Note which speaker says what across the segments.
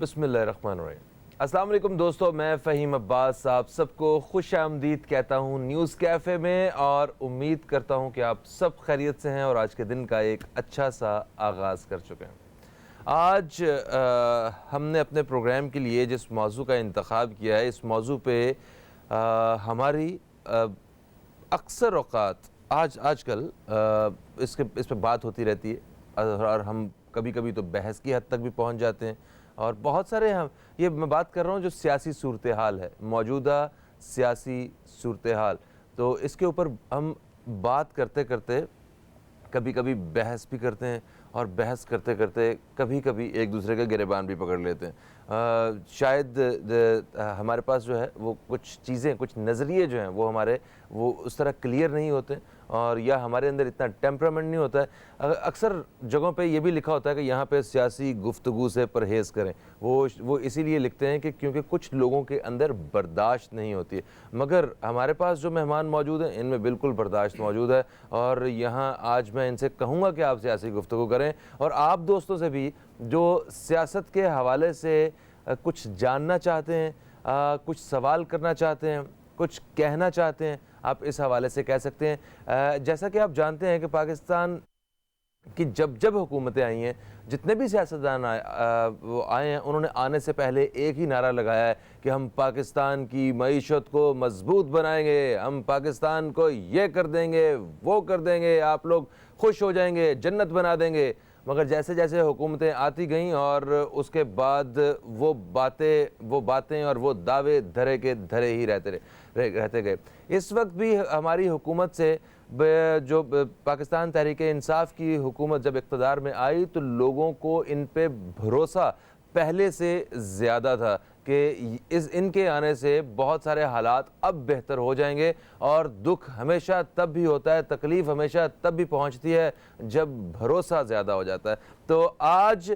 Speaker 1: بسم اللہ الرحمن الرحیم۔ السلام علیکم دوستو، میں فہیم عباس آپ سب کو خوش آمدید کہتا ہوں نیوز کیفے میں، اور امید کرتا ہوں کہ آپ سب خیریت سے ہیں اور آج کے دن کا ایک اچھا سا آغاز کر چکے ہیں۔ آج ہم نے اپنے پروگرام کے لیے جس موضوع کا انتخاب کیا ہے، اس موضوع پہ ہماری اکثر اوقات آج کل اس پہ بات ہوتی رہتی ہے، اور ہم کبھی کبھی تو بحث کی حد تک بھی پہنچ جاتے ہیں، اور بہت سارے یہ میں بات کر رہا ہوں جو سیاسی صورتحال ہے، موجودہ سیاسی صورتحال، تو اس کے اوپر ہم بات کرتے کرتے کبھی کبھی بحث بھی کرتے ہیں، اور بحث کرتے کرتے کبھی کبھی ایک دوسرے کا گریبان بھی پکڑ لیتے ہیں۔ شاید ہمارے پاس جو ہے وہ کچھ چیزیں، کچھ نظریے جو ہیں وہ اس طرح کلیئر نہیں ہوتے، اور یا ہمارے اندر اتنا ٹیمپرامنٹ نہیں ہوتا ہے۔ اکثر جگہوں پہ یہ بھی لکھا ہوتا ہے کہ یہاں پہ سیاسی گفتگو سے پرہیز کریں، وہ اسی لیے لکھتے ہیں کہ کیونکہ کچھ لوگوں کے اندر برداشت نہیں ہوتی ہے، مگر ہمارے پاس جو مہمان موجود ہیں ان میں بالکل برداشت موجود ہے، اور یہاں آج میں ان سے کہوں گا کہ آپ سیاسی گفتگو کریں، اور آپ دوستوں سے بھی جو سیاست کے حوالے سے کچھ جاننا چاہتے ہیں، کچھ سوال کرنا چاہتے ہیں، کچھ کہنا چاہتے ہیں، آپ اس حوالے سے کہہ سکتے ہیں۔ جیسا کہ آپ جانتے ہیں کہ پاکستان کی جب حکومتیں آئی ہیں، جتنے بھی سیاستدان وہ آئے ہیں، انہوں نے آنے سے پہلے ایک ہی نعرہ لگایا ہے کہ ہم پاکستان کی معیشت کو مضبوط بنائیں گے، ہم پاکستان کو یہ کر دیں گے، وہ کر دیں گے، آپ لوگ خوش ہو جائیں گے، جنت بنا دیں گے۔ مگر جیسے جیسے حکومتیں آتی گئیں اور اس کے بعد وہ باتیں اور وہ دعوے دھرے کے دھرے ہی رہتے گئے۔ اس وقت بھی ہماری حکومت سے جو پاکستان تحریک انصاف کی حکومت جب اقتدار میں آئی تو لوگوں کو ان پہ بھروسہ پہلے سے زیادہ تھا کہ ان کے آنے سے بہت سارے حالات اب بہتر ہو جائیں گے، اور دکھ ہمیشہ تب بھی ہوتا ہے، تکلیف ہمیشہ تب بھی پہنچتی ہے جب بھروسہ زیادہ ہو جاتا ہے۔ تو آج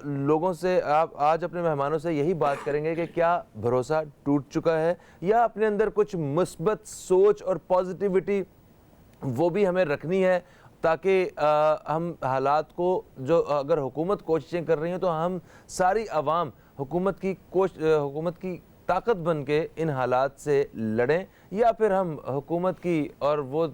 Speaker 1: لوگوں سے آج اپنے مہمانوں سے یہی بات کریں گے کہ کیا بھروسہ ٹوٹ چکا ہے، یا اپنے اندر کچھ مثبت سوچ اور پازیٹیوٹی وہ بھی ہمیں رکھنی ہے، تاکہ ہم حالات کو، جو اگر حکومت کوششیں کر رہی ہیں تو ہم ساری عوام حکومت کی طاقت بن کے ان حالات سے لڑیں، یا پھر ہم حکومت کی اور وہ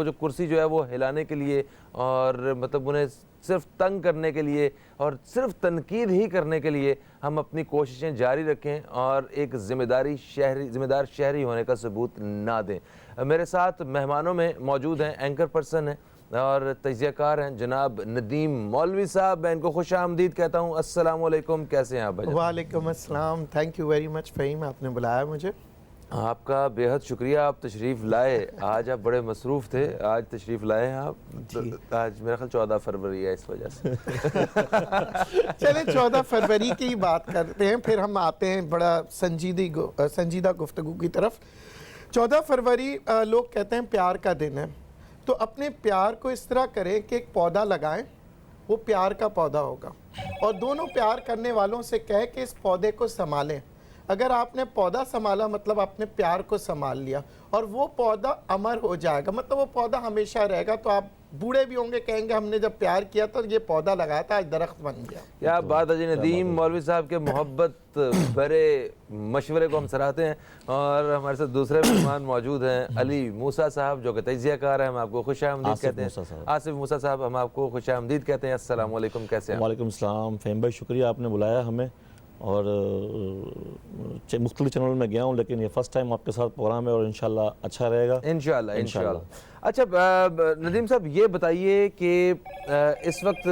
Speaker 1: جو کرسی جو ہے وہ ہلانے کے لیے، اور انہیں صرف تنگ کرنے کے لیے اور صرف تنقید ہی کرنے کے لیے ہم اپنی کوششیں جاری رکھیں، اور ایک ذمہ دار شہری ہونے کا ثبوت نہ دیں۔ میرے ساتھ مہمانوں میں موجود ہیں، اینکر پرسن ہیں اور تجزیہ کار ہیں جناب ندیم مولوی صاحب، میں ان کو خوش آمدید کہتا ہوں۔ السلام علیکم، کیسے ہیں آپ بھائی؟
Speaker 2: وعلیکم السلام، thank you very much Fahim, آپ نے بلایا مجھے۔
Speaker 1: آپ کا بے حد شکریہ، آپ تشریف لائے۔ آج آپ بڑے مصروف تھے، آج تشریف لائے ہیں آپ۔ آج میرا خیال 14 فروری ہے، اس وجہ سے
Speaker 2: چلیں 14 فروری کی بات کرتے ہیں، پھر ہم آتے ہیں بڑا سنجیدہ گفتگو کی طرف۔ 14 فروری لوگ کہتے ہیں پیار کا دن ہے، تو اپنے پیار کو اس طرح کریں کہ ایک پودا لگائیں، وہ پیار کا پودا ہوگا، اور دونوں پیار کرنے والوں سے کہے کہ اس پودے کو سنبھالیں۔ اگر آپ نے پودا سنبھالا مطلب آپ نے پیار کو سنبھال لیا، اور وہ پودا امر ہو جائے گا، مطلب وہ پودا ہمیشہ رہے گا۔ تو آپ بوڑھے بھی ہوں گے، کہیں گے ہم نے جب پیار کیا تو یہ پودا لگایا تھا، آج درخت بن گیا۔
Speaker 1: کیا بات ہے جی، ندیم مولوی صاحب کے محبت بھرے مشورے کو ہم سراہتے ہیں، اور ہمارے ساتھ دوسرے مہمان موجود ہیں علی موسیٰ صاحب جو کہ تجزیہ کار ہیں، ہم آپ کو خوش آمدید کہتے ہیں۔ آصف موسیٰ صاحب، ہم آپ کو خوش آمدید کہتے ہیں۔ السلام علیکم، کیسے ہیں؟
Speaker 3: وعلیکم السلام فہیم بھائی، شکریہ آپ نے بلایا ہمیں، اور مختلف چینل میں گیا ہوں لیکن یہ فرسٹ ٹائم آپ کے ساتھ پروگرام ہے، اور انشاءاللہ اچھا رہے گا
Speaker 1: انشاءاللہ۔ اچھا ندیم صاحب، یہ بتائیے کہ اس وقت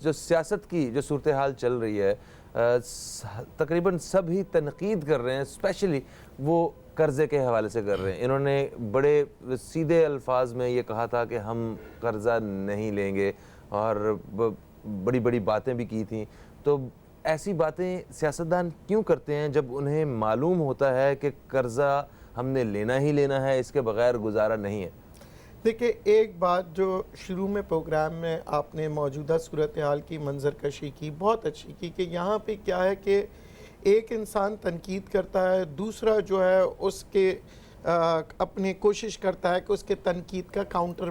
Speaker 1: جو سیاست کی جو صورتحال چل رہی ہے، تقریباً سب ہی تنقید کر رہے ہیں، اسپیشلی وہ قرضے کے حوالے سے کر رہے ہیں۔ انہوں نے بڑے سیدھے الفاظ میں یہ کہا تھا کہ ہم قرضہ نہیں لیں گے، اور بڑی بڑی باتیں بھی کی تھیں۔ تو ایسی باتیں سیاستدان کیوں کرتے ہیں جب انہیں معلوم ہوتا ہے کہ قرضہ ہم نے لینا ہی لینا ہے، اس کے بغیر گزارا نہیں ہے؟
Speaker 2: دیکھیں، ایک بات جو شروع میں پروگرام میں آپ نے موجودہ صورتحال کی منظر کشی کی، بہت اچھی کی، کہ یہاں پہ کیا ہے کہ ایک انسان تنقید کرتا ہے، دوسرا جو ہے اس کے اپنے کوشش کرتا ہے کہ اس کے تنقید کا کاؤنٹر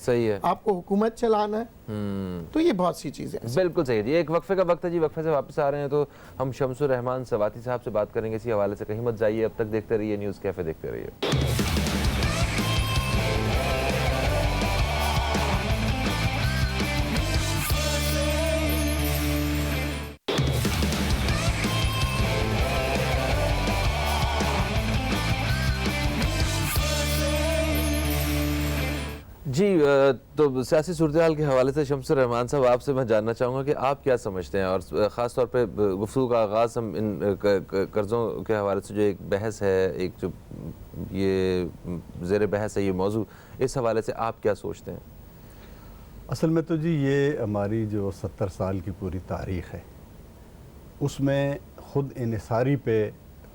Speaker 1: صحیح ہے.
Speaker 2: آپ کو حکومت چلانا ہے. تو یہ بہت سی چیزیں ہیں.
Speaker 1: بالکل صحیح جی. ایک وقفے کا وقت ہے جی. وقفے سے واپس آ رہے ہیں تو ہم شمس الرحمان سواتی صاحب سے بات کریں گے اسی حوالے سے. کہیں مت جائیے, اب تک دیکھتے رہیے نیوز کیفے, دیکھتے رہیے. جی تو سیاسی صورتحال کے حوالے سے شمس الرحمان صاحب آپ سے میں جاننا چاہوں گا کہ آپ کیا سمجھتے ہیں, اور خاص طور پہ گفتگو کا آغاز ہم ان قرضوں کے حوالے سے جو ایک بحث ہے, ایک جو یہ زیر بحث ہے یہ موضوع, اس حوالے سے آپ کیا سوچتے ہیں؟
Speaker 4: اصل میں تو جی یہ ہماری جو 70 سال کی پوری تاریخ ہے اس میں خود انحصاری پہ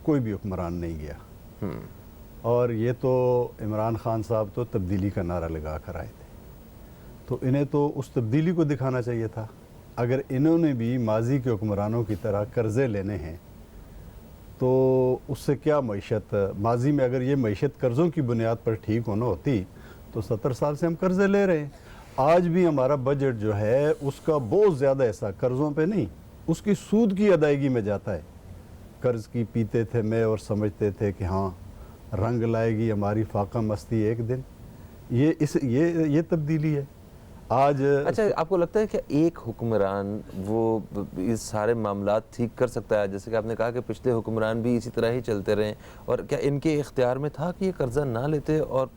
Speaker 4: کوئی بھی حکمران نہیں گیا. اور یہ تو عمران خان صاحب تو تبدیلی کا نعرہ لگا کر آئے تھے, تو انہیں تو اس تبدیلی کو دکھانا چاہیے تھا. اگر انہوں نے بھی ماضی کے حکمرانوں کی طرح قرضے لینے ہیں تو اس سے کیا معیشت, ماضی میں اگر یہ معیشت قرضوں کی بنیاد پر ٹھیک ہونا ہوتی تو 70 سال سے ہم قرضے لے رہے ہیں. آج بھی ہمارا بجٹ جو ہے اس کا بہت زیادہ حصہ قرضوں پہ نہیں, اس کی سود کی ادائیگی میں جاتا ہے. قرض کی پیتے تھے میں اور سمجھتے تھے کہ ہاں رنگ لائے گی ہماری فاقہ مستی ایک دن. یہ تبدیلی ہے آج.
Speaker 1: اچھا, آپ کو لگتا ہے کہ ایک حکمران وہ اس سارے معاملات ٹھیک کر سکتا ہے؟ جیسے کہ آپ نے کہا کہ پچھلے حکمران بھی اسی طرح ہی چلتے رہے, اور کیا ان کے اختیار میں تھا کہ یہ قرضہ نہ لیتے اور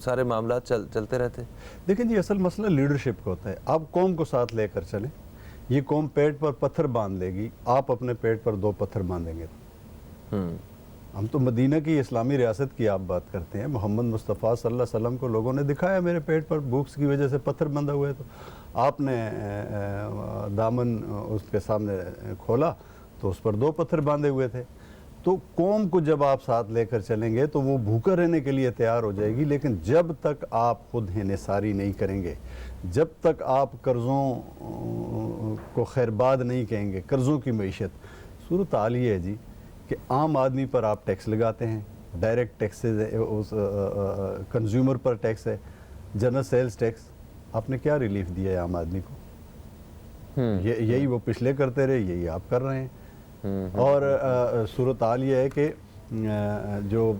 Speaker 1: سارے معاملات چلتے رہتے؟
Speaker 4: دیکھیں جی, اصل مسئلہ لیڈرشپ کا ہوتا ہے. آپ قوم کو ساتھ لے کر چلیں, یہ قوم پیٹ پر پتھر باندھ لے گی, آپ اپنے پیٹ پر 2 پتھر باندھیں گے. ہم تو مدینہ کی اسلامی ریاست کی آپ بات کرتے ہیں. محمد مصطفیٰ صلی اللہ علیہ وسلم کو لوگوں نے دکھایا میرے پیٹ پر بھوک کی وجہ سے پتھر بندھا ہوئے, تو آپ نے دامن اس کے سامنے کھولا تو اس پر 2 پتھر باندھے ہوئے تھے. تو قوم کو جب آپ ساتھ لے کر چلیں گے تو وہ بھوکا رہنے کے لیے تیار ہو جائے گی. لیکن جب تک آپ خود انحصاری نہیں کریں گے, جب تک آپ قرضوں کو خیرباد نہیں کہیں گے, قرضوں کی معیشت, صورتحال یہ ہے جی کہ عام آدمی پر آپ ٹیکس لگاتے ہیں, ڈائریکٹ ٹیکسز, کنزیومر پر ٹیکس ہے, جنرل سیلز ٹیکس. آپ نے کیا ریلیف دیا ہے عام آدمی کو؟ یہی وہ پچھلے کرتے رہے, یہی آپ کر رہے ہیں. اور صورتحال یہ ہے کہ جو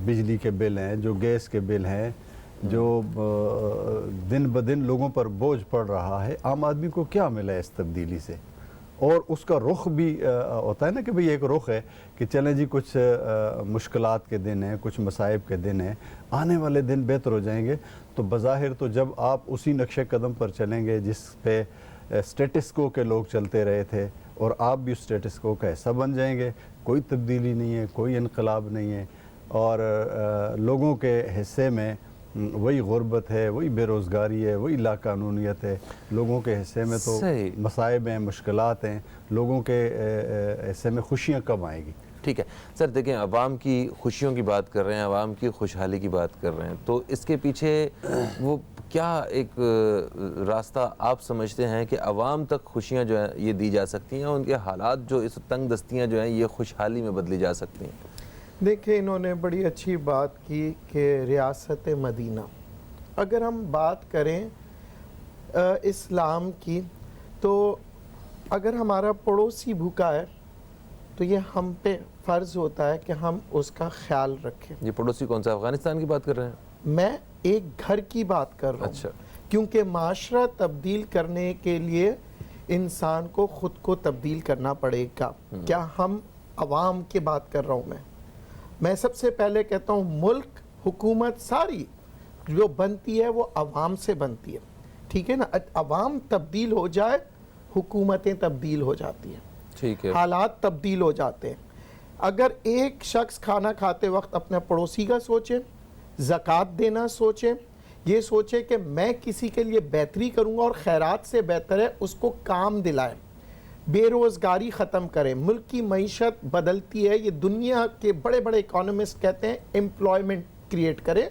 Speaker 4: بجلی کے بل ہیں, جو گیس کے بل ہیں, جو دن بدن لوگوں پر بوجھ پڑ رہا ہے, عام آدمی کو کیا ملا ہے اس تبدیلی سے؟ اور اس کا رخ بھی ہوتا ہے نا کہ بھئی ایک رخ ہے کہ چلیں جی کچھ مشکلات کے دن ہیں, کچھ مصائب کے دن ہیں, آنے والے دن بہتر ہو جائیں گے. تو بظاہر تو جب آپ اسی نقش قدم پر چلیں گے جس پہ سٹیٹس کو کے لوگ چلتے رہے تھے, اور آپ بھی سٹیٹس کو کا حصہ بن جائیں گے, کوئی تبدیلی نہیں ہے, کوئی انقلاب نہیں ہے, اور لوگوں کے حصے میں وہی غربت ہے, وہی بے روزگاری ہے, وہی لاقانونیت ہے. لوگوں کے حصے میں تو مصائب ہیں, مشکلات ہیں, لوگوں کے حصے میں خوشیاں کب آئیں گی؟
Speaker 1: ٹھیک ہے سر, دیکھیں عوام کی خوشیوں کی بات کر رہے ہیں, عوام کی خوشحالی کی بات کر رہے ہیں, تو اس کے پیچھے وہ کیا ایک راستہ آپ سمجھتے ہیں کہ عوام تک خوشیاں جو ہیں یہ دی جا سکتی ہیں, ان کے حالات جو اس تنگ دستیاں جو ہیں یہ خوشحالی میں بدلی جا سکتی ہیں؟
Speaker 2: دیکھیں, انہوں نے بڑی اچھی بات کی کہ ریاست مدینہ, اگر ہم بات کریں اسلام کی, تو اگر ہمارا پڑوسی بھوکا ہے تو یہ ہم پہ فرض ہوتا ہے کہ ہم اس کا خیال رکھیں.
Speaker 1: یہ پڑوسی کون سا, افغانستان کی بات کر رہے ہیں؟
Speaker 2: میں ایک گھر کی بات کر رہا ہوں.
Speaker 1: اچھا.
Speaker 2: کیونکہ معاشرہ تبدیل کرنے کے لیے انسان کو خود کو تبدیل کرنا پڑے گا. کیا ہم عوام کی بات کر رہا ہوں میں سب سے پہلے کہتا ہوں ملک, حکومت ساری جو بنتی ہے وہ عوام سے بنتی ہے, ٹھیک ہے نا. عوام تبدیل ہو جائے, حکومتیں تبدیل ہو جاتی ہیں,
Speaker 1: ٹھیک ہے,
Speaker 2: حالات تبدیل ہو جاتے ہیں. اگر ایک شخص کھانا کھاتے وقت اپنے پڑوسی کا سوچے, زکوٰۃ دینا سوچے, یہ سوچے کہ میں کسی کے لیے بہتری کروں گا اور خیرات سے بہتر ہے اس کو کام دلائے, بے روزگاری ختم کرے, ملک کی معیشت بدلتی ہے, یہ دنیا کے بڑے بڑے اکانومسٹ کہتے ہیں امپلائمنٹ کریٹ کرے,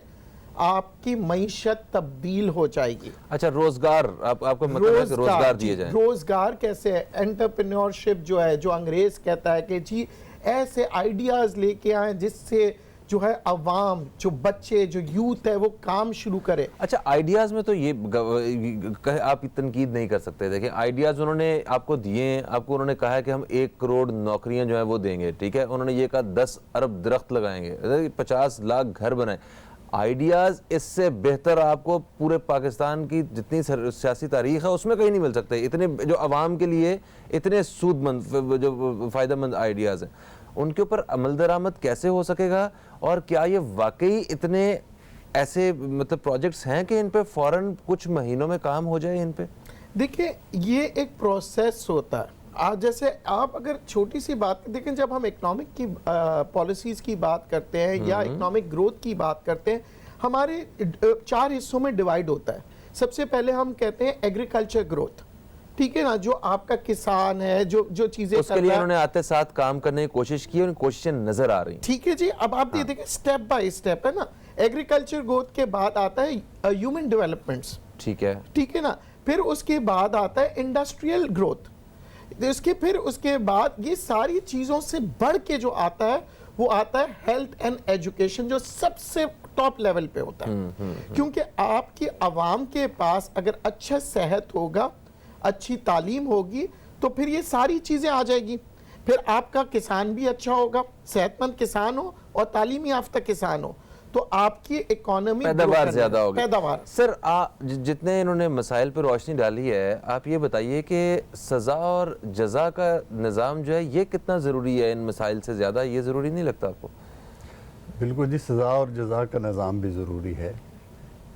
Speaker 2: آپ کی معیشت تبدیل ہو جائے گی.
Speaker 1: اچھا, روزگار, آپ کا مطلب ہے کہ روزگار دیے جائیں.
Speaker 2: روزگار کیسے ہے؟ انٹرپرینیورشپ جو ہے, جو انگریز کہتا ہے کہ جی ایسے آئیڈیاز لے کے آئیں جس سے جو ہے عوام, جو بچے, جو یوتھ ہے وہ کام شروع کرے.
Speaker 1: اچھا آئیڈیاز میں تو یہ آپ تنقید نہیں کر سکتے. دیکھیں آئیڈیاز انہوں نے آپ کو دیے ہیں, آپ کو انہوں نے کہا ہے کہ ہم 1 کروڑ نوکریاں جو ہیں وہ دیں گے, ٹھیک ہے, انہوں نے یہ کہا 10 ارب درخت لگائیں گے, 50 لاکھ گھر بنائیں. آئیڈیاز اس سے بہتر آپ کو پورے پاکستان کی جتنی سیاسی تاریخ ہے اس میں کہیں نہیں مل سکتے. اتنے جو عوام کے لیے اتنے سود مند جو فائدہ مند آئیڈیاز ہیں, ان کے اوپر عمل درآمد کیسے ہو سکے گا؟ اور کیا یہ واقعی اتنے ایسے مطلب پروجیکٹس ہیں کہ ان پہ فوراً کچھ مہینوں میں کام ہو جائے ان پہ؟
Speaker 2: دیکھیں یہ ایک پروسیس ہوتا ہے. جیسے آپ اگر چھوٹی سی بات دیکھیں, جب ہم اکنامک کی پالیسیز کی بات کرتے ہیں یا اکنامک گروتھ کی بات کرتے ہیں, ہمارے 4 حصوں میں ڈیوائیڈ ہوتا ہے. سب سے پہلے ہم کہتے ہیں ایگریکلچر گروتھ, ٹھیک ہے نا, جو آپ کا کسان ہے, جو چیزیں
Speaker 1: اس کے لیے انہوں نے آتے ساتھ کام کرنے کی کوشش کی, ان کوششیں نظر آ رہی ہیں.
Speaker 2: ٹھیک ہے جی. اب آپ دیکھیں سٹیپ بائی سٹیپ ہے نا. ایگریکلچر گروتھ کے بعد آتا ہے ہیومن ڈیولپمنٹس,
Speaker 1: ٹھیک ہے,
Speaker 2: ٹھیک ہے نا. پھر اس کے بعد آتا ہے انڈسٹریل گروتھ. پھر اس کے بعد یہ ساری چیزوں سے بڑھ کے جو آتا ہے وہ آتا ہے ہیلتھ اینڈ ایجوکیشن, جو سب سے ٹاپ لیول پہ ہوتا ہے. کیونکہ آپ کی عوام کے پاس اگر اچھا صحت ہوگا, اچھی تعلیم ہوگی, تو پھر یہ ساری چیزیں آ جائے گی. پھر آپ کا کسان بھی اچھا ہوگا, صحت مند کسان ہو اور تعلیمی یافتہ کسان ہو, تو آپ کی اکانومی
Speaker 1: پیداوار زیادہ ہوگی.
Speaker 2: پیداوار.
Speaker 1: سر جتنے انہوں نے مسائل پہ روشنی ڈالی ہے, آپ یہ بتائیے کہ سزا اور جزا کا نظام جو ہے یہ کتنا ضروری ہے ان مسائل سے زیادہ؟ یہ ضروری نہیں لگتا آپ کو؟
Speaker 4: بالکل جی, سزا اور جزا کا نظام بھی ضروری ہے,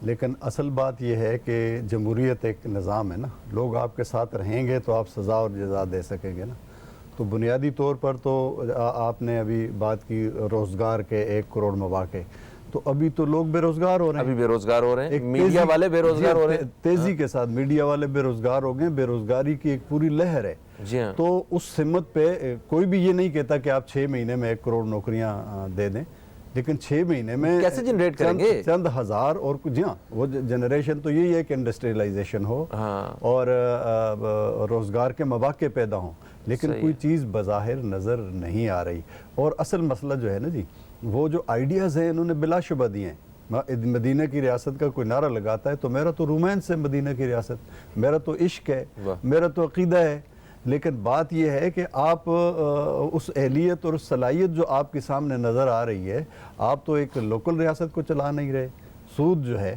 Speaker 4: لیکن اصل بات یہ ہے کہ جمہوریت ایک نظام ہے نا. لوگ آپ کے ساتھ رہیں گے تو آپ سزا اور جزا دے سکیں گے نا. تو بنیادی طور پر تو آپ نے ابھی بات کی روزگار کے 1 کروڑ مواقع, تو ابھی تو لوگ بے روزگار ہو رہے ہیں,
Speaker 1: ابھی بے روزگار ہو رہے ہیں, میڈیا والے بے روزگار ہو رہے ہیں
Speaker 4: تیزی کے ساتھ. میڈیا والے بے روزگار ہو گئے, بے روزگاری کی ایک پوری لہر ہے.
Speaker 1: جی ہاں.
Speaker 4: تو اس سمت پہ کوئی بھی یہ نہیں کہتا کہ آپ 6 مہینے میں 1 کروڑ نوکریاں دے دیں, لیکن 6 مہینے میں
Speaker 1: کیسے جنریٹ کریں گے؟
Speaker 4: چند ہزار. اور جی ہاں, وہ جنریشن تو یہی ہے کہ انڈسٹریلائزیشن ہو اور روزگار کے مواقع پیدا ہوں, لیکن کوئی چیز بظاہر نظر نہیں آ رہی. اور اصل مسئلہ جو ہے نا جی, وہ جو آئیڈیاز ہیں انہوں نے بلا شبہ دیے ہیں. مدینہ کی ریاست کا کوئی نعرہ لگاتا ہے تو میرا تو رومانس ہے مدینہ کی ریاست, میرا تو عشق ہے, میرا تو عقیدہ ہے. لیکن بات یہ ہے کہ آپ اس اہلیت اور اس صلاحیت جو آپ کے سامنے نظر آ رہی ہے, آپ تو ایک لوکل ریاست کو چلا نہیں رہے. سود جو ہے,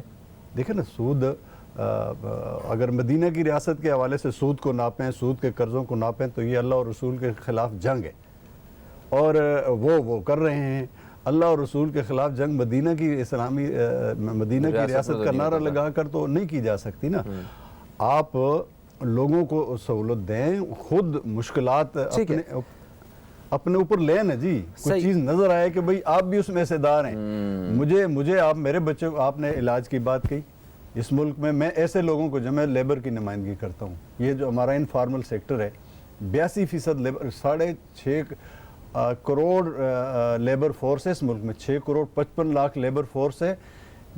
Speaker 4: دیکھیں نا, سود اگر مدینہ کی ریاست کے حوالے سے سود کو ناپیں, سود کے قرضوں کو ناپیں, تو یہ اللہ اور رسول کے خلاف جنگ ہے. اور وہ کر رہے ہیں. اللہ اور رسول کے خلاف جنگ مدینہ کی ریاست کا نعرہ لگا کر تو نہیں کی جا سکتی نا. آپ لوگوں کو سہولت دیں, خود مشکلات اپنے اوپر لیں نا جی. کوئی چیز نظر آئے کہ بھئی آپ بھی اس میں حصے دار ہیں. مجھے آپ میرے بچے کو, آپ نے علاج کی بات کی, اس ملک میں ایسے لوگوں کو, جو میں لیبر کی نمائندگی کرتا ہوں, یہ جو ہمارا انفارمل سیکٹر ہے, 82% لیبر, 6.5 کروڑ لیبر فورس ہے اس ملک میں. 6 کروڑ 55 لاکھ لیبر فورس ہے,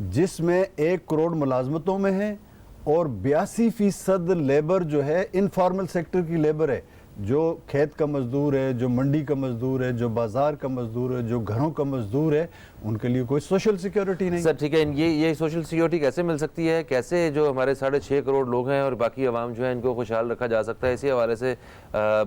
Speaker 4: جس میں 1 کروڑ ملازمتوں میں ہے, اور 82% لیبر جو ہے انفارمل سیکٹر کی لیبر ہے, جو کھیت کا مزدور ہے, جو منڈی کا مزدور ہے, جو بازار کا مزدور ہے, جو گھروں کا مزدور ہے. ان کے لیے کوئی سوشل سیکیورٹی نہیں.
Speaker 1: سر ٹھیک ہے, یہ سوشل سیکیورٹی کیسے مل سکتی ہے؟ کیسے جو ہمارے 6.5 کروڑ لوگ ہیں اور باقی عوام جو ہے ان کو خوشحال رکھا جا سکتا ہے؟ اسی حوالے سے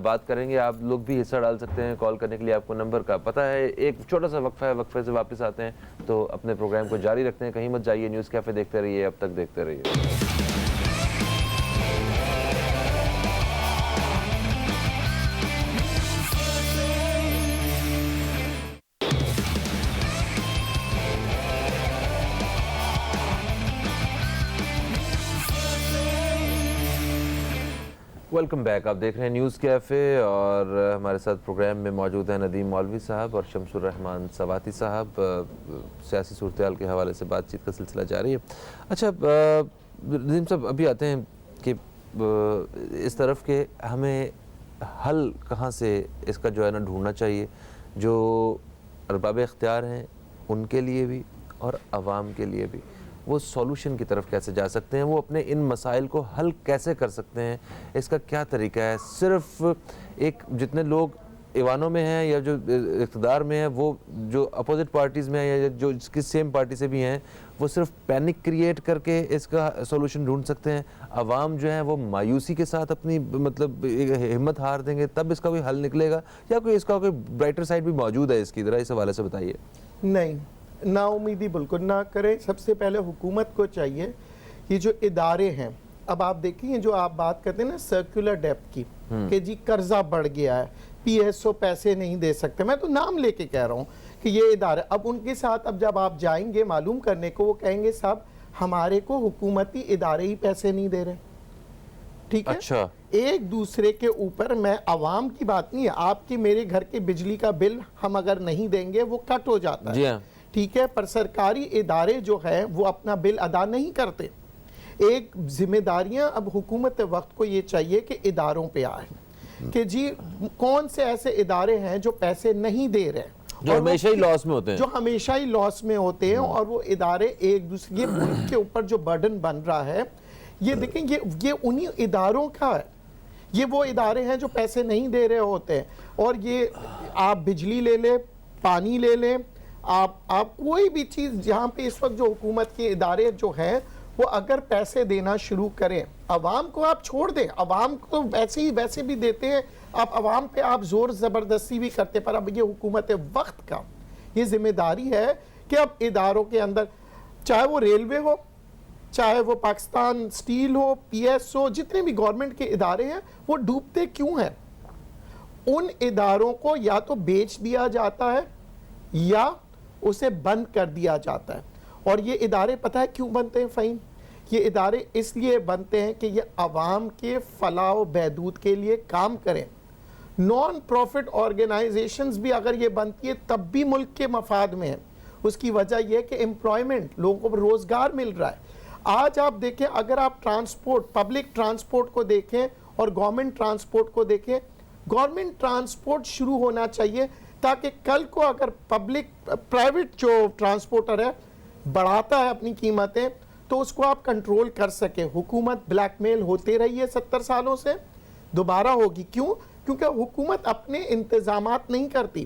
Speaker 1: بات کریں گے. آپ لوگ بھی حصہ ڈال سکتے ہیں. کال کرنے کے لیے آپ کو نمبر کا پتہ ہے. ایک چھوٹا سا وقفہ ہے, وقفے سے واپس آتے ہیں تو اپنے پروگرام کو جاری رکھتے ہیں. کہیں مت جائیے, نیوز کیفے دیکھتے رہیے, اب تک دیکھتے رہیے. Welcome back. آپ دیکھ رہے ہیں نیوز کیفے, اور ہمارے ساتھ پروگرام میں موجود ہیں ندیم مولوی صاحب اور شمس الرحمان سواتی صاحب. سیاسی صورتحال کے حوالے سے بات چیت کا سلسلہ جاری ہے. اچھا ندیم صاحب, ابھی آتے ہیں کہ اس طرف کہ ہمیں حل کہاں سے اس کا جو ہے نا ڈھونڈنا چاہیے, جو ارباب اختیار ہیں ان کے لیے بھی اور عوام کے لیے بھی. وہ سولوشن کی طرف کیسے جا سکتے ہیں, وہ اپنے ان مسائل کو حل کیسے کر سکتے ہیں, اس کا کیا طریقہ ہے؟ صرف ایک جتنے لوگ ایوانوں میں ہیں یا جو اقتدار میں ہیں وہ جو اپوزٹ پارٹیز میں ہیں یا جو کس سیم پارٹی سے بھی ہیں وہ صرف پینک کریٹ کر کے اس کا سولوشن ڈھونڈ سکتے ہیں؟ عوام جو ہیں وہ مایوسی کے ساتھ اپنی مطلب ہمت ہار دیں گے تب اس کا کوئی حل نکلے گا، یا کوئی اس کا کوئی برائٹر سائڈ بھی موجود ہے اس کی؟ ذرا اس حوالے سے بتائیے۔
Speaker 2: نہیں، نا امیدی بالکل نہ کریں۔ سب سے پہلے حکومت کو چاہیے یہ جو ادارے ہیں، اب آپ دیکھیں جو آپ بات کرتے ہیں نا سرکولر ڈیپتھ کی کہ جی قرضہ بڑھ گیا ہے، پی ایس او پیسے نہیں دے سکتے، میں تو نام لے کے کہہ رہا ہوں کہ یہ ادارے، اب ان کے ساتھ اب جب آپ جائیں گے معلوم کرنے کو، وہ کہیں گے صاحب ہمارے کو حکومتی ادارے ہی پیسے نہیں دے رہے، ٹھیک ہے؟
Speaker 1: اچھا،
Speaker 2: ایک دوسرے کے اوپر، میں عوام کی بات نہیں ہے، آپ کی میرے گھر کے بجلی کا بل ہم اگر نہیں دیں گے وہ کٹ ہو جاتا ہے،
Speaker 1: جی ہاں،
Speaker 2: ٹھیک ہے، پر سرکاری ادارے جو ہیں وہ اپنا بل ادا نہیں کرتے۔ ایک ذمہ داریاں اب حکومت وقت کو یہ چاہیے کہ اداروں پہ آئے کہ جی کون سے ایسے ادارے ہیں جو پیسے نہیں دے رہے
Speaker 1: جو ہمیشہ ہی لاس میں ہوتے ہیں،
Speaker 2: جو ہمیشہ ہی لاس میں ہوتے ہیں، اور وہ ادارے ایک دوسرے، یہ ملک کے اوپر جو برڈن بن رہا ہے، یہ دیکھیں یہ انہی اداروں کا ہے، یہ وہ ادارے ہیں جو پیسے نہیں دے رہے ہوتے ہیں۔ اور یہ آپ بجلی لے لیں، پانی لے لیں، آپ کوئی بھی چیز جہاں پہ اس وقت جو حکومت کے ادارے جو ہیں وہ اگر پیسے دینا شروع کریں، عوام کو آپ چھوڑ دیں، عوام کو ویسے بھی دیتے ہیں، آپ عوام پہ آپ زور زبردستی بھی کرتے، پر اب یہ حکومت وقت کا یہ ذمہ داری ہے کہ اب اداروں کے اندر، چاہے وہ ریلوے ہو، چاہے وہ پاکستان سٹیل ہو، پی ایس ہو، جتنے بھی گورنمنٹ کے ادارے ہیں وہ ڈوبتے کیوں ہیں؟ ان اداروں کو یا تو بیچ دیا جاتا ہے یا اسے بند کر دیا جاتا ہے۔ اور یہ ادارے پتہ ہے کیوں بنتے ہیں فہیم؟ یہ ادارے اس لیے بنتے ہیں کہ یہ عوام کے فلاح و بہبود کے لیے کام کریں۔ نان پروفٹ آرگنائزیشنز بھی اگر یہ بنتی ہے تب بھی ملک کے مفاد میں ہے۔ اس کی وجہ یہ ہے کہ امپلائمنٹ، لوگوں کو روزگار مل رہا ہے۔ آج آپ دیکھیں، اگر آپ ٹرانسپورٹ، پبلک ٹرانسپورٹ کو دیکھیں اور گورنمنٹ ٹرانسپورٹ کو دیکھیں، گورنمنٹ ٹرانسپورٹ شروع ہونا چاہیے تاکہ کل کو اگر پرائیویٹ جو ٹرانسپورٹر ہے بڑھاتا ہے اپنی قیمتیں تو اس کو آپ کنٹرول کر سکیں۔ حکومت بلیک میل ہوتے رہی ہے 70 سالوں سے، دوبارہ ہوگی۔ کیوں؟ کیونکہ حکومت اپنے انتظامات نہیں کرتی۔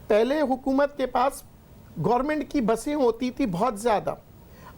Speaker 2: پہلے حکومت کے پاس گورنمنٹ کی بسیں ہوتی تھی بہت زیادہ،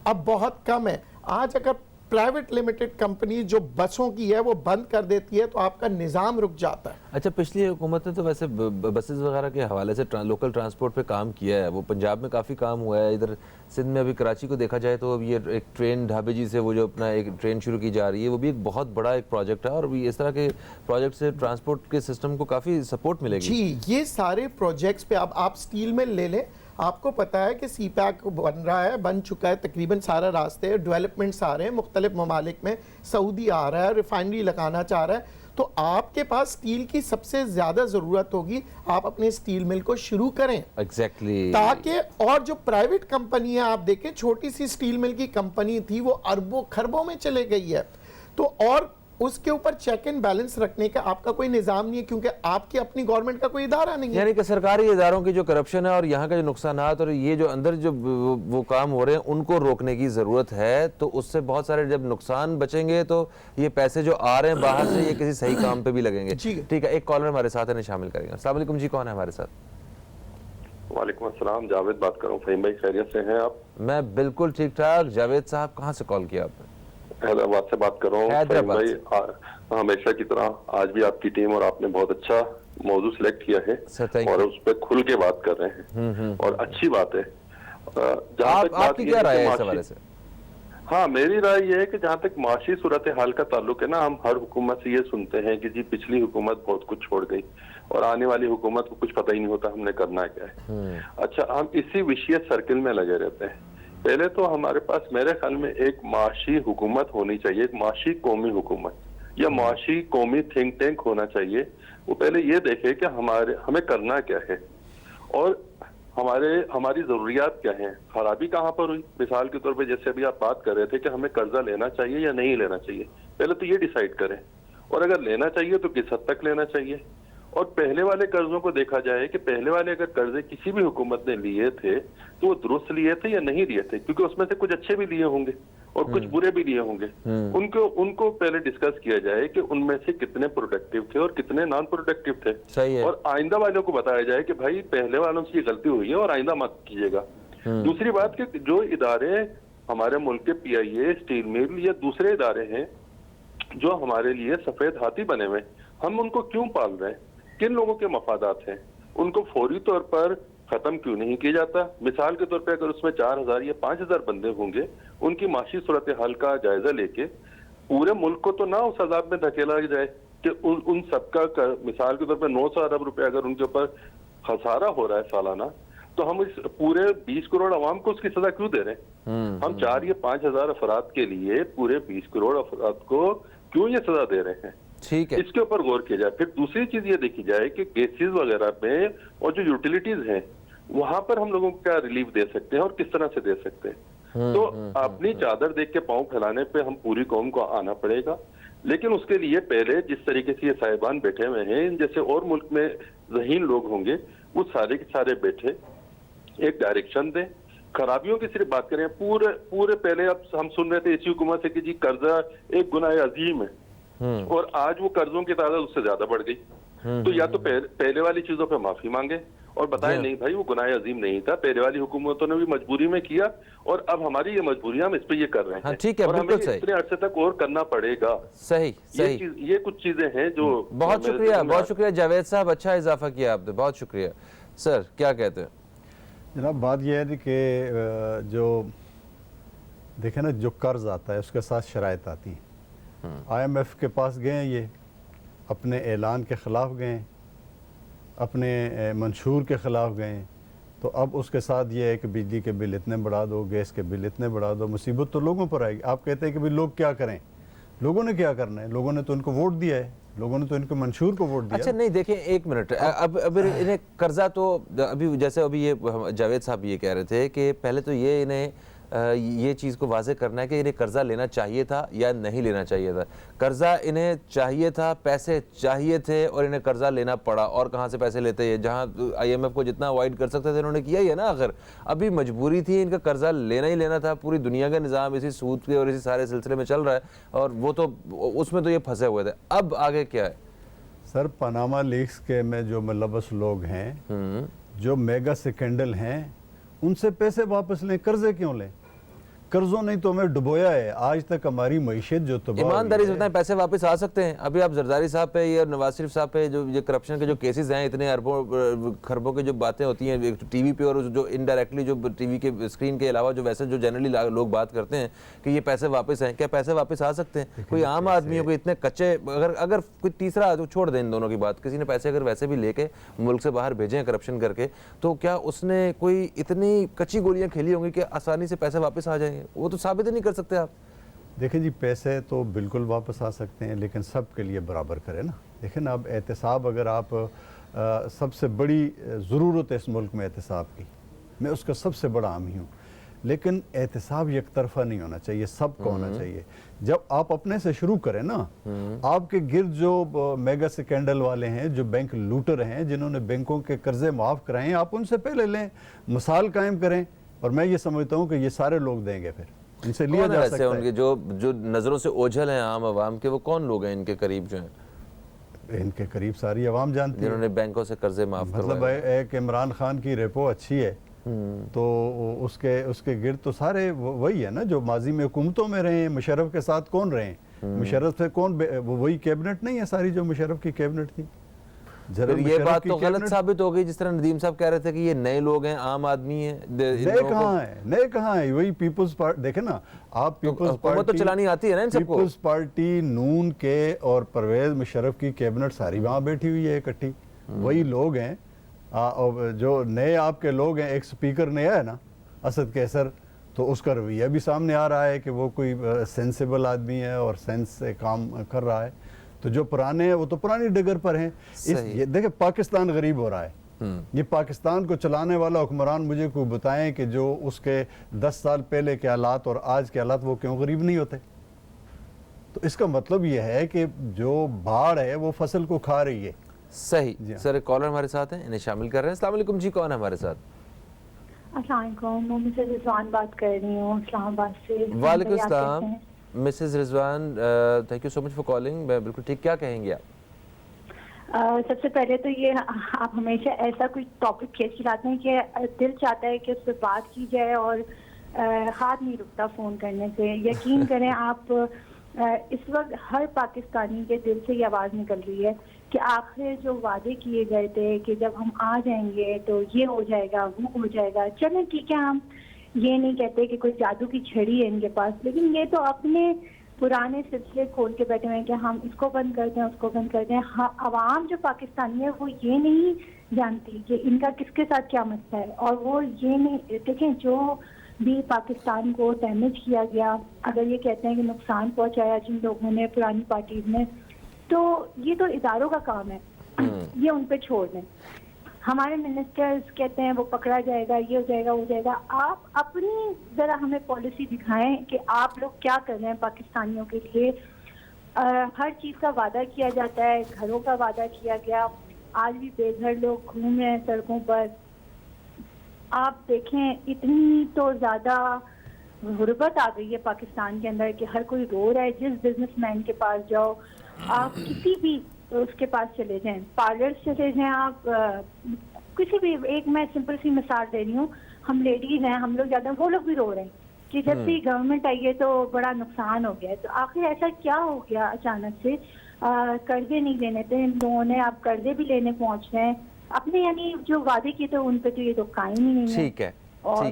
Speaker 2: اب بہت کم ہے۔ آج اگر پرائیویٹ لمیٹڈ کمپنی جو بسوں کی ہے وہ بند کر دیتی ہے تو آپ کا نظام رک جاتا ہے۔
Speaker 1: اچھا، پچھلی حکومت نے تو ویسے بسز وغیرہ کے حوالے سے لوکل ٹرانسپورٹ پہ کام کیا ہے، وہ پنجاب میں کافی کام ہوا ہے، ادھر سندھ میں ابھی کراچی کو دیکھا جائے تو اب یہ ایک ٹرین ڈھابے جی سے وہ جو اپنا ایک ٹرین شروع کی جا رہی ہے، وہ بھی ایک بہت بڑا ایک پروجیکٹ ہے، اور اس طرح کے پروجیکٹ سے ٹرانسپورٹ کے سسٹم کو کافی سپورٹ ملے گی۔
Speaker 2: جی، یہ سارے پروجیکٹس پہ اب آپ سٹیل مل لے لیں، آپ کو پتا ہے کہ سی پیک بن رہا ہے، بن چکا ہے تقریباً سارا راستے، ڈیولپمنٹس آ رہے ہیں مختلف ممالک میں، سعودی آ رہا ہے، ریفائنری لگانا چاہ رہا ہے، تو آپ کے پاس سٹیل کی سب سے زیادہ ضرورت ہوگی، آپ اپنے سٹیل مل کو شروع کریں
Speaker 1: ایگزیکٹلی،
Speaker 2: تاکہ، اور جو پرائیویٹ کمپنی ہے آپ دیکھیں، چھوٹی سی سٹیل مل کی کمپنی تھی وہ اربوں خربوں میں چلے گئی ہے، تو اور اس کے اوپر چیک اینڈ بیلنس رکھنے کا آپ کا کوئی نظام نہیں ہے کیونکہ آپ کی اپنی گورنمنٹ کا کوئی ادارہ نہیں ہے۔
Speaker 1: یعنی کہ سرکاری اداروں کی جو کرپشن ہے اور یہاں کا جو نقصانات اور یہ جو اندر جو وہ کام ہو رہے ہیں ان کو روکنے کی ضرورت ہے، تو اس سے بہت سارے جب نقصان بچیں گے تو یہ پیسے جو آ رہے ہیں باہر سے یہ کسی صحیح کام پہ بھی لگیں گے۔ ٹھیک ہے، ایک کالر ہمارے ساتھ ہے، شامل کریں گے۔ السلام علیکم جی، کون ہے ہمارے ساتھ؟
Speaker 5: وعلیکم السلام، جاوید بات کر رہا ہوں۔ فہیم بھائی خیریت سے ہیں آپ؟
Speaker 1: میں بالکل ٹھیک ٹھاک۔ جاوید صاحب کہاں سے کال کیا آپ نے؟
Speaker 5: حیدرآباد سے بات کر رہا ہوں۔ فہیم بھائی ہمیشہ کی طرح آج بھی آپ کی ٹیم اور آپ نے بہت اچھا موضوع سلیکٹ کیا ہے اور اس پہ کھل کے بات کر رہے ہیں اور اچھی بات ہے۔
Speaker 1: آپ کی کیا رائے ہے اس حوالے سے؟
Speaker 5: ہاں، میری رائے یہ ہے کہ جہاں تک معاشی صورتحال کا تعلق ہے نا، ہم ہر حکومت سے یہ سنتے ہیں کہ جی پچھلی حکومت بہت کچھ چھوڑ گئی اور آنے والی حکومت کو کچھ پتہ ہی نہیں ہوتا ہم نے کرنا کیا ہے۔ اچھا، ہم اسی وشیت سرکل میں لگے رہتے ہیں۔ پہلے تو ہمارے پاس میرے خیال میں ایک معاشی حکومت ہونی چاہیے، ایک معاشی قومی حکومت یا معاشی قومی تھنک ٹینک ہونا چاہیے۔ وہ پہلے یہ دیکھے کہ ہمیں کرنا کیا ہے اور ہماری ضروریات کیا ہیں، خرابی کہاں پر ہوئی۔ مثال کے طور پہ جیسے ابھی آپ بات کر رہے تھے کہ ہمیں قرضہ لینا چاہیے یا نہیں لینا چاہیے، پہلے تو یہ ڈیسائیڈ کریں، اور اگر لینا چاہیے تو کس حد تک لینا چاہیے، اور پہلے والے قرضوں کو دیکھا جائے کہ پہلے والے اگر قرضے کسی بھی حکومت نے لیے تھے تو وہ درست لیے تھے یا نہیں لیے تھے, کیونکہ اس میں سے کچھ اچھے بھی لیے ہوں گے اور کچھ برے بھی لیے ہوں گے. ان کو پہلے ڈسکس کیا جائے کہ ان میں سے کتنے پروڈکٹیو تھے اور کتنے نان پروڈکٹیو تھے,
Speaker 1: صحیح ہے.
Speaker 5: اور آئندہ والوں کو بتایا جائے کہ بھائی پہلے والوں سے یہ غلطی ہوئی ہے اور آئندہ مت کیجیے گا. دوسری بات کہ جو ادارے ہمارے ملک کے پی آئی اے, اسٹیل مل یا دوسرے ادارے ہیں جو ہمارے لیے سفید ہاتھی بنے ہوئے, ہم ان کو کیوں پال رہے ہیں, کن لوگوں کے مفادات ہیں, ان کو فوری طور پر ختم کیوں نہیں کیا جاتا؟ مثال کے طور پہ اگر اس میں 4000 یا 5000 بندے ہوں گے, ان کی معاشی صورتحال کا جائزہ لے کے پورے ملک کو تو نہ اس عذاب میں دھکیلا جائے کہ ان سب کا مثال کے طور پہ 900 ارب روپے اگر ان کے اوپر خسارہ ہو رہا ہے سالانہ, تو ہم اس پورے 20 کروڑ عوام کو اس کی سزا کیوں دے رہے ہیں؟ ہم 4 یا 5000 افراد کے لیے پورے 20 کروڑ افراد کو کیوں یہ سزا دے رہے ہیں؟
Speaker 1: ٹھیک ہے,
Speaker 5: اس کے اوپر غور کیا جائے. پھر دوسری چیز یہ دیکھی جائے کہ گیسز وغیرہ میں اور جو یوٹیلیٹیز ہیں وہاں پر ہم لوگوں کو کیا ریلیف دے سکتے ہیں اور کس طرح سے دے سکتے ہیں. تو اپنی چادر دیکھ کے پاؤں پھیلانے پہ ہم پوری قوم کو آنا پڑے گا, لیکن اس کے لیے پہلے جس طریقے سے یہ صاحبان بیٹھے ہوئے ہیں, جیسے اور ملک میں ذہین لوگ ہوں گے, وہ سارے کے سارے بیٹھے ایک ڈائریکشن دیں. خرابیوں کی صرف بات کریں, پورے پہلے اب ہم سن رہے تھے اسی حکومت سے کہ جی قرضہ ایک گناہ عظیم ہے, اور آج وہ قرضوں کی تعداد اس سے زیادہ بڑھ گئی. تو یا تو پہلے والی چیزوں پہ معافی مانگے اور بتائیں نہیں بھائی وہ گناہ عظیم نہیں تھا, پہلے والی حکومتوں نے بھی مجبوری میں کیا اور اب ہماری یہ مجبوری ہم اس پہ یہ کر رہے ہیں,
Speaker 1: ٹھیک ہے,
Speaker 5: اور ہمیں اتنے عرصے تک اور کرنا پڑے گا.
Speaker 1: صحیح صحیح,
Speaker 5: یہ کچھ چیزیں ہیں جو.
Speaker 1: بہت شکریہ جاوید صاحب, اچھا اضافہ کیا آپ نے, بہت شکریہ. سر کیا کہتے ہیں
Speaker 4: جناب؟ بات یہ ہے کہ جو دیکھیں نا, جو قرض آتا ہے اس کے ساتھ شرائط آتی ہیں. آئی ایم ایف کے پاس گئے ہیں, یہ اپنے اعلان کے خلاف گئے, اپنے منشور کے خلاف گئے, تو اب اس کے ساتھ یہ ہے کہ بجلی کے بل اتنے بڑھا دو, گیس کے بل اتنے بڑھا دو. مصیبت تو لوگوں پر آئے گی. آپ کہتے ہیں کہ لوگ کیا کریں؟ لوگوں نے کیا کرنا ہے؟ لوگوں نے تو ان کو ووٹ دیا ہے, لوگوں نے تو ان کے منشور کو ووٹ دیا.
Speaker 1: اچھا نہیں, دیکھیں ایک منٹ, اب انہیں قرضہ تو ابھی جیسے ابھی یہ جاوید صاحب یہ کہہ رہے تھے کہ پہلے تو یہ انہیں یہ چیز کو واضح کرنا ہے کہ انہیں قرضہ لینا چاہیے تھا یا نہیں لینا چاہیے تھا. قرضہ انہیں چاہیے تھا, پیسے چاہیے تھے اور انہیں قرضہ لینا پڑا. اور کہاں سے پیسے لیتے ہیں؟ جہاں آئی ایم ایف کو جتنا اوائڈ کر سکتے تھے انہوں نے کیا ہی ہے نا. آخر ابھی مجبوری تھی, ان کا قرضہ لینا ہی لینا تھا. پوری دنیا کا نظام اسی سود کے اور اسی سارے سلسلے میں چل رہا ہے, اور وہ تو اس میں تو یہ پھنسے ہوئے تھے. اب آگے کیا ہے
Speaker 4: سر؟ پاناما لیکس کے میں جو ملوث لوگ ہیں, جو میگا سکینڈل ہیں, ان سے پیسے واپس لیں, قرضے کیوں لیں؟ قرضوں نہیں تو ہمیں ڈبویا ہے. آج تک ہماری معیشت جو تباہ
Speaker 1: ایمانداری سے بتائیں, پیسے واپس آ سکتے ہیں؟ ابھی آپ زرداری صاحب پہ یا نواز شریف صاحب پہ جو یہ کرپشن کے جو کیسز ہیں, اتنے اربوں خربوں کے جو باتیں ہوتی ہیں ٹی وی پہ, اور جو انڈائریکٹلی جو ٹی وی کے اسکرین کے علاوہ جو ویسے جو جنرلی لوگ بات کرتے ہیں کہ یہ پیسے واپس ہیں, کیا پیسے واپس آ سکتے ہیں؟ کوئی عام آدمی ہو, کوئی اتنے کچے, اگر کوئی تیسرا چھوڑ دیں ان دونوں کی بات, کسی نے پیسے اگر ویسے بھی لے کے ملک سے باہر بھیجے ہیں کرپشن کر کے, تو کیا اس نے کوئی اتنی کچی گولیاں کھیلی ہوں گی کہ آسانی سے پیسے واپس آ جائیں گے؟ وہ تو ثابت نہیں کر سکتے آپ.
Speaker 4: دیکھیں جی, پیسے تو بالکل واپس آ سکتے ہیں, لیکن سب کے لیے برابر کریں نا. دیکھیں نا, اب احتساب, اگر آپ سب سے بڑی ضرورت ہے اس ملک میں احتساب کی, میں اس کا سب سے بڑا حامی ہوں, لیکن احتساب یک طرفہ نہیں ہونا چاہیے, سب کو ہونا چاہیے. جب آپ اپنے سے شروع کریں نا, آپ کے گرد جو میگا سکینڈل والے ہیں, جو بینک لوٹر ہیں, جنہوں نے بینکوں کے قرضے معاف کرائے ہیں, آپ ان سے پہلے لیں, مثال قائم کریں, اور میں یہ سمجھتا ہوں کہ یہ سارے لوگ دیں گے. پھر ان سے لیا جا سکتا ہے.
Speaker 1: ان کے جو نظروں سے اوجھل ہیں عام عوام کے, وہ کون لوگ ہیں ان کے قریب جو ہیں؟
Speaker 4: ان کے قریب ساری عوام جانتی ہے,
Speaker 1: جنہوں نے بینکوں سے قرضے معاف کروائے.
Speaker 4: مطلب ایک عمران خان کی ریپو اچھی ہے, تو اس کے گرد تو سارے وہی ہے نا جو ماضی میں حکومتوں میں رہے ہیں. مشرف کے ساتھ کون رہے ہیں؟ مشرف سے کون, وہی کیبنٹ نہیں ہے ساری جو مشرف کی کیبنٹ تھی.
Speaker 1: یہ بات تو غلط ثابت ہو گئی, جس طرح ندیم صاحب کہہ رہے تھے کہ یہ نئے لوگ ہیں, عام آدمی ہیں.
Speaker 4: نئے کہاں ہیں؟ وہی پیپلز پارٹی. دیکھیں نا آپ, پیپلز پارٹی
Speaker 1: تو چلانی آتی ہے نا ان سب کو.
Speaker 4: پیپلز پارٹی, نون کے اور پرویز مشرف کی کیبنٹ ساری وہاں بیٹھی ہوئی ہے اکٹھی. وہی لوگ ہیں. جو نئے آپ کے لوگ ہیں, ایک سپیکر نیا ہے نا, اسد کیسر, تو اس کا رویہ بھی سامنے آ رہا ہے کہ وہ کوئی سینسیبل آدمی ہے اور سینس سے کام کر رہا ہے. تو جو پرانے ہیں وہ تو پرانی ڈگر پر ہیں. دیکھیں پاکستان غریب ہو رہا ہے. یہ پاکستان کو چلانے والا حکمران مجھے کوئی بتائیں کہ جو اس کے 10 سال پہلے کے حالات اور آج کے حالات, وہ کیوں غریب نہیں ہوتے؟ تو اس کا مطلب یہ ہے کہ جو باڑھ ہے وہ فصل کو کھا رہی ہے.
Speaker 1: صحیح سر، ایک کالر ہمارے ساتھ ہیں، انہیں شامل کر رہے ہیں. السلام علیکم جی، کون ہے ہمارے ساتھ؟
Speaker 6: السلام علیکم، میں مسز رضوان بات کر رہی ہوں اسلام آباد سے.
Speaker 1: وعلیکم السلام Mrs Rizwan, thank you so much for calling. بالکل ٹھیک، کیا کہیں گے آپ؟
Speaker 6: سب سے پہلے تو یہ آپ ہمیشہ ایسا کوئی ٹاپک کھینچ کے لاتے ہیں کہ دل چاہتا ہے کہ اس پہ بات کی جائے اور ہاتھ نہیں رکتا فون کرنے سے. یقین کریں آپ اس وقت ہر پاکستانی کے دل سے یہ آواز نکل رہی ہے کہ آخر جو وعدے کیے گئے تھے کہ جب ہم آ جائیں گے تو یہ ہو جائے گا، وہ ہو جائے گا. چلیں ٹھیک ہے، ہم یہ نہیں کہتے کہ کوئی جادو کی چھڑی ہے ان کے پاس، لیکن یہ تو اپنے پرانے سلسلے کھول کے بیٹھے ہوئے ہیں کہ ہم اس کو بند کر دیں، اس کو بند کر دیں. عوام جو پاکستانی ہے وہ یہ نہیں جانتی کہ ان کا کس کے ساتھ کیا مسئلہ ہے، اور وہ یہ نہیں دیکھیں جو بھی پاکستان کو ڈیمیج کیا گیا، اگر یہ کہتے ہیں کہ نقصان پہنچایا جن لوگوں نے پرانی پارٹیز نے، تو یہ تو اداروں کا کام ہے، یہ ان پہ چھوڑ دیں. ہمارے منسٹرز کہتے ہیں وہ پکڑا جائے گا، یہ ہو جائے گا، وہ ہو جائے گا. آپ اپنی ذرا ہمیں پالیسی دکھائیں کہ آپ لوگ کیا کر رہے ہیں پاکستانیوں کے لیے. ہر چیز کا وعدہ کیا جاتا ہے، گھروں کا وعدہ کیا گیا، آج بھی بے گھر لوگ گھوم رہے ہیں سڑکوں پر. آپ دیکھیں اتنی تو زیادہ غربت آ گئی ہے پاکستان کے اندر کہ ہر کوئی رو رہا ہے. جس بزنس مین کے پاس جاؤ، آپ کسی بھی اس کے پاس چلے جائیں، پارلر چلے جائیں، آپ کسی بھی ایک میں سمپل سی مثال دے رہی ہوں، ہم لیڈیز ہیں، ہم لوگ جاتے ہیں، وہ لوگ بھی رو رہے ہیں کہ جب سے گورنمنٹ آئی ہے تو بڑا نقصان ہو گیا ہے. تو آخر ایسا کیا ہو گیا اچانک سے؟ قرضے نہیں لینے تھے ان لوگوں نے، آپ قرضے بھی لینے پہنچ رہے ہیں اپنے، یعنی جو وعدے کیے تھے ان پہ تو یہ تو قائم ہی نہیں ہے.
Speaker 1: ٹھیک ہے،
Speaker 6: اور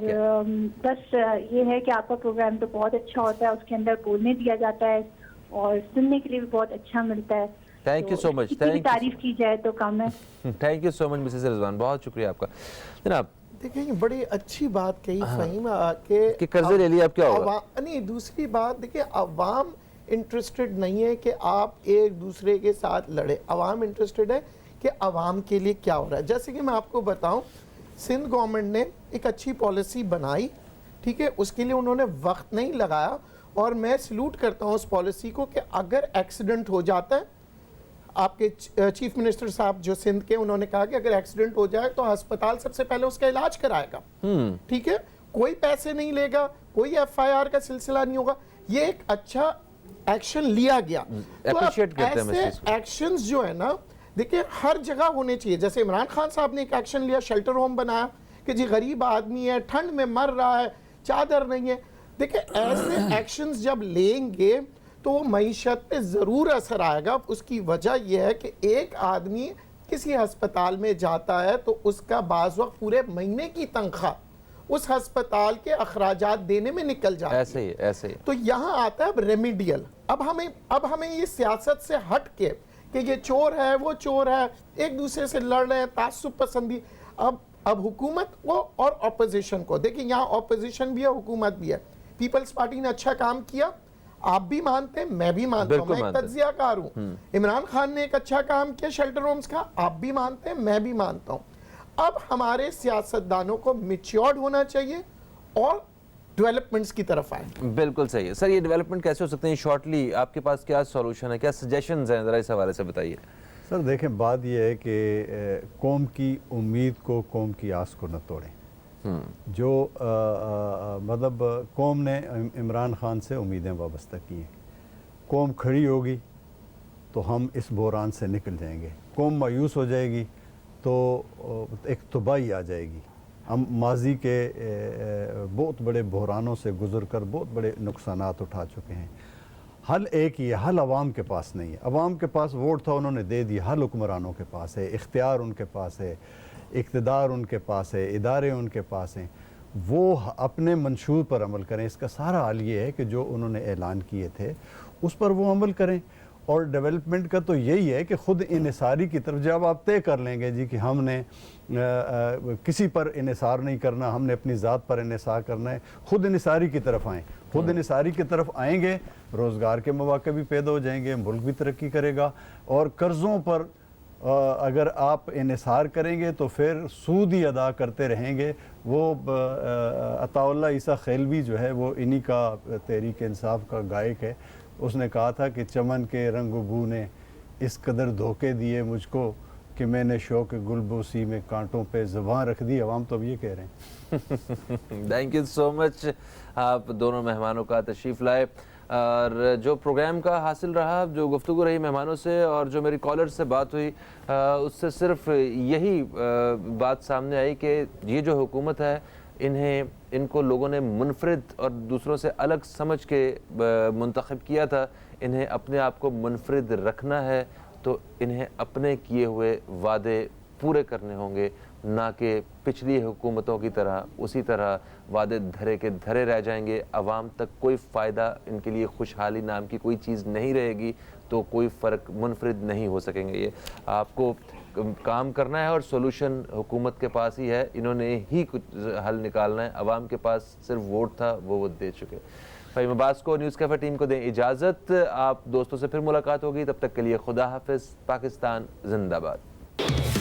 Speaker 6: بس یہ ہے کہ آپ کا پروگرام تو بہت اچھا ہوتا ہے، اس کے اندر بولنے دیا جاتا ہے اور سننے کے لیے بھی بہت اچھا ملتا ہے.
Speaker 1: Thank you so much.
Speaker 6: کتنی تعریف کی جائے تو کم ہے.
Speaker 1: Thank you so much Mrs Rizwan, بہت شکریہ آپ کا. جناب
Speaker 2: دیکھیں یہ بڑی اچھی بات کہی فہیم
Speaker 1: کہ قرضے لے لیے اب کیا ہوگا.
Speaker 2: نہیں، دوسری بات دیکھیں، عوام انٹرسٹڈ نہیں ہے کہ آپ ایک دوسرے کے ساتھ لڑے. عوام انٹرسٹڈ ہے کہ عوام کے لیے کیا ہو رہا ہے. جیسے کہ میں آپ کو بتاؤں، سندھ گورنمنٹ نے ایک اچھی پالیسی بنائی، ٹھیک ہے، اس کے لیے انہوں نے وقت نہیں لگایا، اور میں سلوٹ کرتا ہوں اس پالیسی کو کہ اگر ایکسیڈنٹ ہو جاتا ہے، آپ کے چیف منسٹر صاحب جو سندھ کے، انہوں نے کہا کہ اگر ایکسیڈنٹ ہو جائے تو ہسپتال سب سے پہلے اس کا علاج کرائے گا. ٹھیک ہے، کوئی پیسے نہیں لے گا، کوئی ایف آئی آر کا سلسلہ نہیں ہوگا. یہ ایک اچھا ایکشن لیا گیا. تو ایسے ایکشنز جو ہے نا، دیکھیں ہر جگہ ہونے چاہیے. جیسے عمران خان صاحب نے ایک ایکشن لیا، شیلٹر ہوم بنایا کہ جی غریب آدمی ہے، ٹھنڈ میں مر رہا ہے، چادر نہیں ہے. دیکھیں ایسے ایکشنز جب لیں گے تو وہ معیشت پہ ضرور اثر آئے گا. اس کی وجہ یہ ہے کہ ایک آدمی کسی ہسپتال میں جاتا ہے تو اس کا بعض وقت پورے مہینے کی تنخواہ اس ہسپتال کے اخراجات دینے میں نکل جاتی ہے.
Speaker 1: ایسے ہی ایسے ہی.
Speaker 2: تو یہاں آتا ہے اب ریمیڈیل. اب ہمیں یہ سیاست سے ہٹ کے کہ یہ چور ہے، وہ چور ہے، ایک دوسرے سے لڑ رہے ہیں، تعصب پسندی. اب حکومت کو اور اپوزیشن کو دیکھیں، یہاں اپوزیشن بھی ہے، حکومت بھی ہے. پیپلز پارٹی نے اچھا کام کیا، آپ بھی مانتے ہیں، میں بھی مانتا ہوں، میں ایک تجزیہ کار ہوں. عمران خان نے ایک اچھا کام کیا شیلٹر ہومز کا، آپ بھی مانتے ہیں، میں بھی مانتا ہوں. اب ہمارے سیاستدانوں کو میچیورڈ ہونا چاہیے اور ڈیولپمنٹس کی طرف آئیں.
Speaker 1: بالکل صحیح ہے سر. یہ ڈیولپمنٹ کیسے ہو سکتے ہیں شارٹلی؟ آپ کے پاس کیا سولوشن ہے، کیا سجیشنز ہیں، ذرا اس حوالے سے بتائیے.
Speaker 4: سر دیکھیں، بات یہ ہے کہ قوم کی امید کو، قوم کی آس کو نہ توڑیں. جو مطلب قوم نے عمران خان سے امیدیں وابستہ کی ہیں. قوم کھڑی ہوگی تو ہم اس بحران سے نکل جائیں گے. قوم مایوس ہو جائے گی تو ایک تباہی آ جائے گی. ہم ماضی کے بہت بڑے بحرانوں سے گزر کر بہت بڑے نقصانات اٹھا چکے ہیں. حل ایک ہی ہے، حل عوام کے پاس نہیں ہے. عوام کے پاس ووٹ تھا، انہوں نے دے دی. حل حکمرانوں کے پاس ہے، اختیار ان کے پاس ہے، اقتدار ان کے پاس ہے، ادارے ان کے پاس ہیں. وہ اپنے منشور پر عمل کریں. اس کا سارا حل یہ ہے کہ جو انہوں نے اعلان کیے تھے اس پر وہ عمل کریں. اور ڈیولپمنٹ کا تو یہی ہے کہ خود انحصاری کی طرف جب آپ طے کر لیں گے جی کہ ہم نے کسی پر انحصار نہیں کرنا، ہم نے اپنی ذات پر انحصار کرنا ہے، خود انحصاری کی طرف آئیں. خود انحصاری کی طرف آئیں گے، روزگار کے مواقع بھی پیدا ہو جائیں گے، ملک بھی ترقی کرے گا. اور قرضوں پر اگر آپ انحصار کریں گے تو پھر سود ہی ادا کرتے رہیں گے. وہ عطا اللہ عیسیٰ خیلوی جو ہے وہ انہی کا تحریک انصاف کا گائک ہے. اس نے کہا تھا کہ چمن کے رنگ و بو نے اس قدر دھوکے دیے مجھ کو کہ میں نے شوق گلبوسی میں کانٹوں پہ زباں رکھ دی. عوام تو اب یہ کہہ رہے ہیں.
Speaker 1: تھینک یو سو مچ آپ دونوں مہمانوں کا تشریف لائے, اور جو پروگرام کا حاصل رہا, جو گفتگو رہی مہمانوں سے اور جو میری کالر سے بات ہوئی, اس سے صرف یہی بات سامنے آئی کہ یہ جو حکومت ہے ان کو لوگوں نے منفرد اور دوسروں سے الگ سمجھ کے منتخب کیا تھا. انہیں اپنے آپ کو منفرد رکھنا ہے تو انہیں اپنے کیے ہوئے وعدے پورے کرنے ہوں گے, نہ کہ پچھلی حکومتوں کی طرح اسی طرح وعدے دھرے کے دھرے رہ جائیں گے. عوام تک کوئی فائدہ, ان کے لیے خوشحالی نام کی کوئی چیز نہیں رہے گی, تو کوئی فرق, منفرد نہیں ہو سکیں گے. یہ آپ کو کام کرنا ہے اور سولوشن حکومت کے پاس ہی ہے, انہوں نے ہی کچھ حل نکالنا ہے. عوام کے پاس صرف ووٹ تھا, وہ دے چکے. فہیم عباس کو, نیوز کیفے ٹیم کو دیں اجازت. آپ دوستوں سے پھر ملاقات ہوگی, تب تک کے لیے خدا حافظ. پاکستان زندہ باد.